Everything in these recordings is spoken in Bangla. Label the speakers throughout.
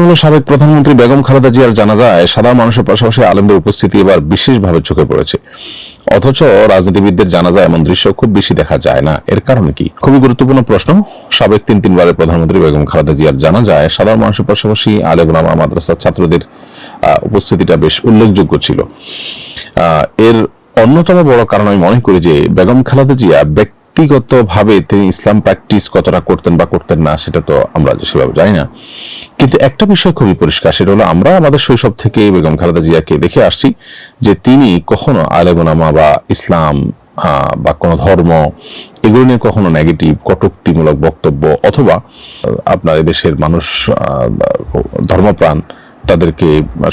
Speaker 1: হলো সাবেক প্রধানমন্ত্রী বেগম খালেদা জিয়ার জানাজায় সাধারণ মানুষের পাশাপাশি আলেমদের উপস্থিতি এবার বিশেষভাবে চোখে পড়েছে। অথচ রাজনীতিবিদদের জানাজায় এমন দৃশ্য খুব বেশি দেখা যায় না। এর কারণ কি? খুবই গুরুত্বপূর্ণ প্রশ্ন। সাবেক তিনবারের প্রধানমন্ত্রী বেগম খালেদা জিয়ার জানাজায় সাধারণ মানুষের পাশাপাশি আলেম ওলামা, মাদ্রাসার ছাত্রদের উপস্থিতিটা বেশ উল্লেখযোগ্য ছিল। এর অন্যতম বড় কারণ আমি মনে করি যে বেগম খালেদা জিয়া ব্যক্তিগতভাবে তিনি ইসলাম প্র্যাকটিস কতটা করতেন বা করতেন না সেটা তো আমরা সেভাবে জানি না, কিন্তু একটা বিষয় খুবই পরিষ্কার, সেটা হলো আমরা আমাদের শৈশব থেকে বেগম খালেদা জিয়াকে দেখে আসছি যে তিনি কখনো আলেম ওলামা বা ইসলাম বা কোন ধর্ম এগুলো নিয়ে কখনো নেগেটিভ কটূক্তিমূলক বক্তব্য অথবা আপনার এদেশের মানুষ ধর্মপ্রাণ তাদেরকে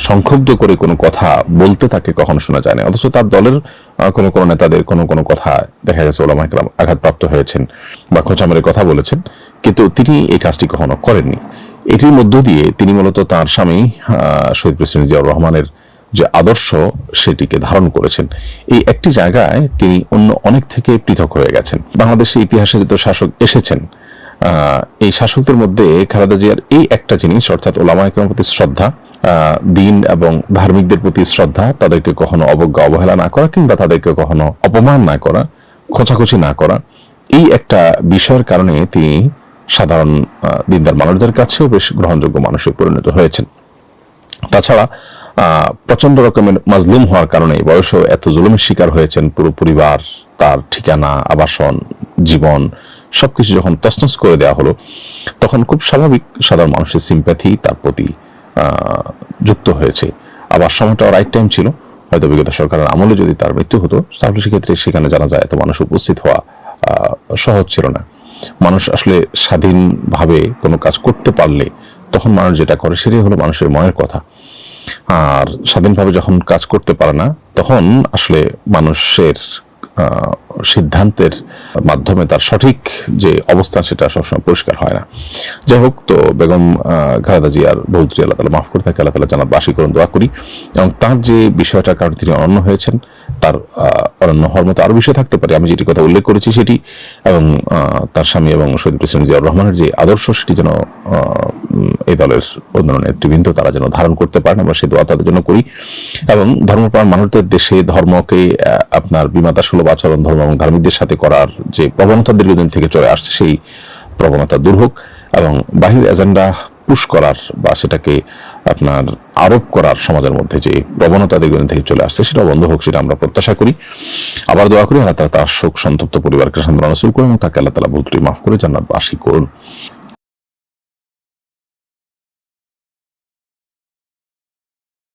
Speaker 1: সংক্ষুব্ধ করে কোনো কথা বলতে তাকে কখনো শোনা যায় না। অথচ তার দলের কোনো নেতাদের কোনো কথা দেখা গেছে ওলামায়ে কেরাম আঘাতপ্রাপ্ত হয়েছেন বা খোঁচা মেরে কথা বলেছেন, কিন্তু তিনি এই কাজটি কখনো করেননি। এটির মধ্য দিয়ে তিনি মূলত তার স্বামী শহীদ প্রেসিডেন্ট জিয়াউর রহমানের যে আদর্শ সেটিকে ধারণ করেছেন। এই একটি জায়গায় তিনি অন্য অনেক থেকে পৃথক হয়ে গেছেন। বাংলাদেশের ইতিহাসে যত শাসক এসেছেন এই শাসকদের মধ্যে খালেদা জিয়ার এই একটা জিনিস, অর্থাৎ ওলামায়ে কেরামের প্রতি শ্রদ্ধা, দিন এবং ধার্মিকদের প্রতি শ্রদ্ধা, তাদেরকে কখনো অবজ্ঞা অবহেলা না করা কিংবা তাদেরকে কখনো অপমান না করা, খোঁচাখুচি না করা, এই একটা বিষয়ের কারণে তিনি সাধারণ দিনদার মানুষদের কাছেও বেশ গ্রহণযোগ্য মানুষে পরিণত হয়েছেন। তাছাড়া প্রচন্ড রকমের মাজলুম হওয়ার কারণে বয়সেও এত জুলুমের শিকার হয়েছেন। পুরো পরিবার, তার ঠিকানা, আবাসন, জীবন সবকিছু যখন তছনছ করে দেওয়া হলো, তখন খুব স্বাভাবিক সাধারণ মানুষের সিম্প্যাথি তার প্রতি যুক্ত হয়েছে। আবার সময়টা রাইট টাইম ছিল। হয়তো বিগত সরকারের আমলে যদি তার মৃত্যু হতো তাহলে সেক্ষেত্রে সেখানে জানা যায় এত মানুষ উপস্থিত হওয়া সহজ ছিল না। মানুষ আসলে স্বাধীনভাবে কোনো কাজ করতে পারলে তখন মানুষ যেটা করে সেটাই হলো মানুষের মনের কথা। আর স্বাধীনভাবে যখন কাজ করতে পারে না তখন আসলে মানুষের সিদ্ধান্তের মাধ্যমে তার সঠিক যে অবস্থান সেটা সবসময় পরিষ্কার হয় না। যাই হোক, তো বেগম খালেদা জিয়ার বহুত্রী আল্লাহ তাআলা মাফ করে থাকে, আল্লাহ তাআলা জান্নাতবাসী করুন দোয়া করি। এবং তার যে বিষয়টার কারণে তিনি অনন্য হয়েছেন, তার অনন্য হওয়ার মতো আরো বিষয় থাকতে পারে, আমি যেটি কথা উল্লেখ করেছি সেটি, এবং তার স্বামী এবং শহীদ প্রেসিডেন্ট জিয়াউর রহমানের যে আদর্শ সেটি যেন এই দলের অন্যান্য নেতৃবৃন্দ তারা যেন ধারণ করতে পারেন, আমরা সেই দোয়া তাদের জন্য করি। এবং ধর্মপ্রাণ মানুষদের দেশে ধর্মকে আপনার বিমাতা সুলভ আচরণ ধর্ম এবং ধার্মিকদের সাথে করার যে প্রবণতা দীর্ঘদিন থেকে চলে আসছে সেই প্রবণতা দূর হোক, এবং বাহির এজেন্ডা পুশ করার বা সেটাকে আপনার আরোপ করার সমাজের মধ্যে যে প্রবণতা দীর্ঘদিন থেকে চলে আসছে সেটা বন্ধ হোক, সেটা আমরা প্রত্যাশা করি। আবার দোয়া করি আল্লাহ তাআলা তার শোক সন্তপ্ত পরিবারকে সান্ত্বনা নসিব করুন এবং তাকে আল্লাহ তাআলা ভুল ত্রুটি মাফ করে জান্নাতবাসী করুন।